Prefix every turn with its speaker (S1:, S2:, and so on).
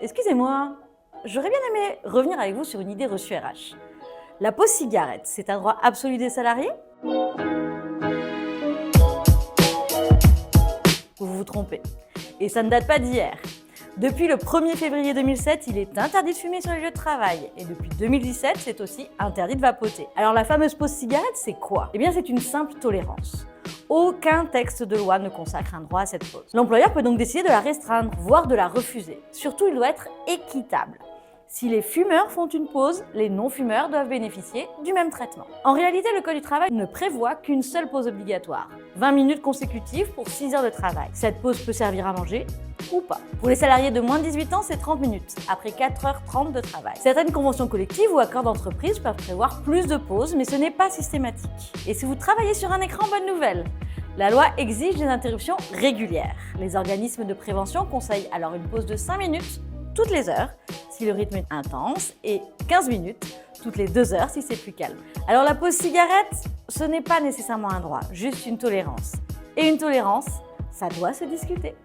S1: Excusez-moi, j'aurais bien aimé revenir avec vous sur une idée reçue RH. La pause cigarette, c'est un droit absolu des salariés? Vous vous trompez. Et ça ne date pas d'hier. Depuis le 1er février 2007, il est interdit de fumer sur les lieux de travail. Et depuis 2017, c'est aussi interdit de vapoter. Alors la fameuse pause cigarette, c'est quoi? Eh bien, c'est une simple tolérance. Aucun texte de loi ne consacre un droit à cette pause. L'employeur peut donc décider de la restreindre, voire de la refuser. Surtout, il doit être équitable. Si les fumeurs font une pause, les non-fumeurs doivent bénéficier du même traitement. En réalité, le Code du travail ne prévoit qu'une seule pause obligatoire, 20 minutes consécutives pour 6 heures de travail. Cette pause peut servir à manger ou pas. Pour les salariés de moins de 18 ans, c'est 30 minutes, après 4h30 de travail. Certaines conventions collectives ou accords d'entreprise peuvent prévoir plus de pauses, mais ce n'est pas systématique. Et si vous travaillez sur un écran, bonne nouvelle! La loi exige des interruptions régulières. Les organismes de prévention conseillent alors une pause de 5 minutes toutes les heures si le rythme est intense et 15 minutes toutes les 2 heures si c'est plus calme. Alors la pause cigarette, ce n'est pas nécessairement un droit, juste une tolérance. Et une tolérance, ça doit se discuter.